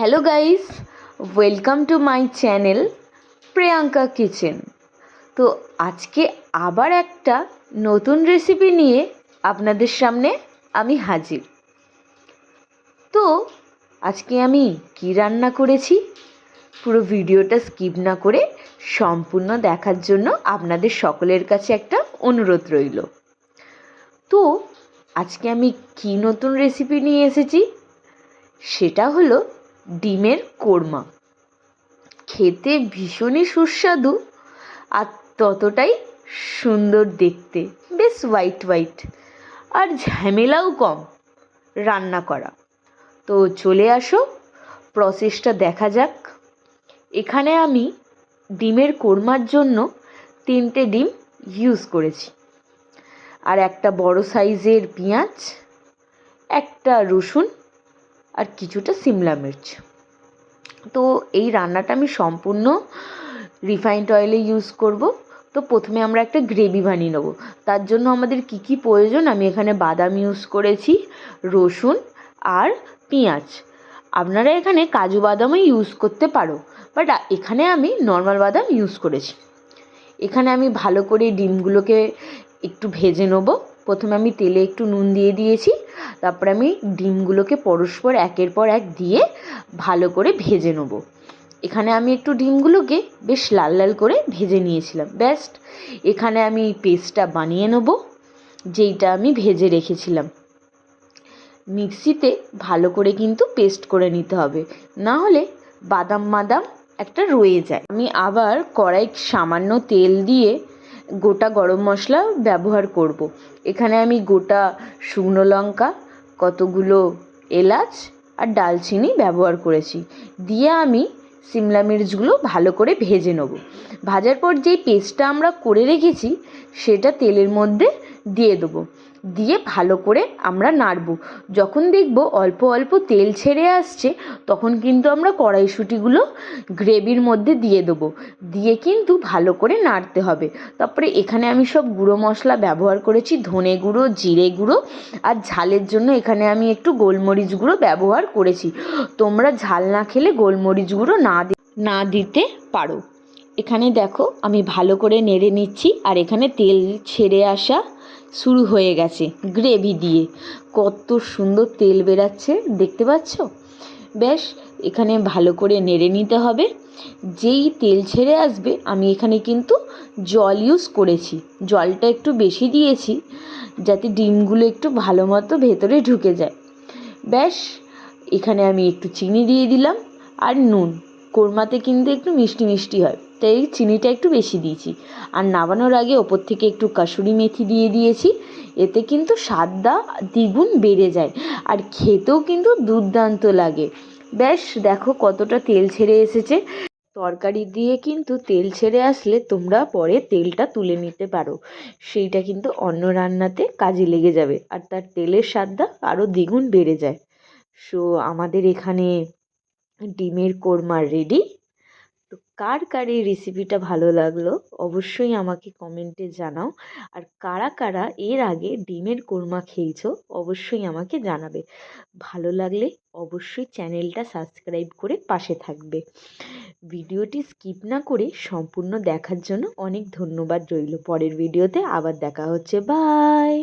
Hello guys, welcome to my channel Priyanka kitchen. তো আজকে আবার একটা নতুন রেসিপি নিয়ে আপনাদের সামনে আমি হাজির। তো আজকে আমি কি রান্না করেছি পুরো ভিডিওটা স্কিপ না করে সম্পূর্ণ দেখার জন্য আপনাদের সকলের কাছে একটা অনুরোধ রইল। তো আজকে আমি কি নতুন রেসিপি নিয়ে এসেছি সেটা হলো ডিমের কোরমা। খেতে ভীষণই সুস্বাদু আর ততটাই সুন্দর দেখতে, বেশ হোয়াইট হোয়াইট, আর ঝামেলাও কম রান্না করা। তো চলে আসো, প্রসেসটা দেখা যাক। এখানে আমি ডিমের কোরমার জন্য 3টে ডিম ইউজ করেছি, আর একটা বড় সাইজের পেঁয়াজ, একটা রসুন, আর কিছুটা সিমলা মির্চ। তো এই রান্নাটা আমি সম্পূর্ণ রিফাইন্ড অয়েলে ইউজ করব। তো প্রথমে আমরা একটা গ্রেভি বানিয়ে নেব। তার জন্য আমাদের কি কি প্রয়োজন, আমি এখানে বাদাম ইউজ করেছি, রসুন আর পেঁয়াজ। আপনারা এখানে কাজু বাদামও ইউজ করতে পারো, বাট এখানে আমি নর্মাল বাদাম ইউজ করেছি। এখানে আমি ভালো করে ডিমগুলোকে একটু ভেজে নেব। প্রথমে আমি তেলে একটু নুন দিয়ে দিয়েছি, তারপরে আমি ডিমগুলোকে পরস্পর একের পর এক দিয়ে ভালো করে ভেজে নেব। এখানে আমি একটু ডিমগুলোকে বেশ লাল লাল করে ভেজে নিয়েছিলাম। ব্যাস্ট, এখানে আমি পেস্টটা বানিয়ে নেব যেইটা আমি ভেজে রেখেছিলাম। মিক্সিতে ভালো করে কিন্তু পেস্ট করে নিতে হবে, না হলে বাদাম বাদাম একটা রয়ে যায়। আমি আবার কড়াই সামান্য তেল দিয়ে গোটা গরম মশলা ব্যবহার করব। এখানে আমি গোটা শুকনো লঙ্কা, কতগুলো এলাচ আর দারচিনি ব্যবহার করেছি। দিয়ে আমি সিমলা মির্চগুলো ভালো করে ভেজে নেব। ভাজার পর যেই পেস্টটা আমরা করে রেখেছি সেটা তেলের মধ্যে দিয়ে দেবো, দিয়ে ভালো করে আমরা নাড়ব। যখন দেখব অল্প অল্প তেল ছেড়ে আসছে, তখন কিন্তু আমরা কড়াইশুঁটিগুলো গ্রেভির মধ্যে দিয়ে দেবো, দিয়ে কিন্তু ভালো করে নাড়তে হবে। তারপরে এখানে আমি সব গুঁড়ো মশলা ব্যবহার করেছি, ধনে গুঁড়ো, জিরে গুঁড়ো, আর ঝালের জন্য এখানে আমি একটু গোলমরিচ গুঁড়ো ব্যবহার করেছি। তোমরা ঝাল না খেলে গোলমরিচ গুঁড়ো না দিতে পারো। এখানে দেখো আমি ভালো করে নেড়ে নিচ্ছি, আর এখানে তেল ছেড়ে আসা শুরু হয়ে গেছে গ্রেভি দিয়ে। কত সুন্দর তেল বেরাচ্ছে দেখতে পাচ্ছ? বেশ, এখানে ভালো করে নেড়ে নিতে হবে। যেই তেল ছেড়ে আসবে, আমি এখানে কিন্তু জল ইউজ করেছি, জলটা একটু বেশি দিয়েছি যাতে ডিমগুলো একটু ভালো মতো ভেতরে ঢুকে যায়। ব্যাস, এখানে আমি একটু চিনি দিয়ে দিলাম, আর নুন। কোরমাতে কিন্তু একটু মিষ্টি মিষ্টি হয়, তাই চিনিটা একটু বেশি দিয়েছি। আর নামানোর আগে ওপর থেকে একটু কাসুরি মেথি দিয়ে দিয়েছি, এতে কিন্তু স্বাদটা দ্বিগুণ বেড়ে যায়, আর খেতেও কিন্তু দুর্দান্ত লাগে। ব্যাস, দেখো কতটা তেল ছেড়ে এসেছে। তরকারি দিয়ে কিন্তু তেল ছেড়ে আসলে তোমরা পরে তেলটা তুলে নিতে পারো, সেইটা কিন্তু অন্য রান্নাতে কাজে লেগে যাবে, আর তার তেলের স্বাদটা আরও দ্বিগুণ বেড়ে যায়। সো আমাদের এখানে ডিমের কোরমা রেডি। তো কার কার এই রেসিপিটা ভালো লাগলো অবশ্যই আমাকে কমেন্টে জানাও, আর কারা কারা এর আগে ডিমের কোরমা খেয়েছো অবশ্যই আমাকে জানাবে। ভালো লাগলে অবশ্যই চ্যানেলটা সাবস্ক্রাইব করে পাশে থাকবে। ভিডিওটি স্কিপ না করে সম্পূর্ণ দেখার জন্য অনেক ধন্যবাদ রইল। পরের ভিডিওতে আবার দেখা হচ্ছে, বাই।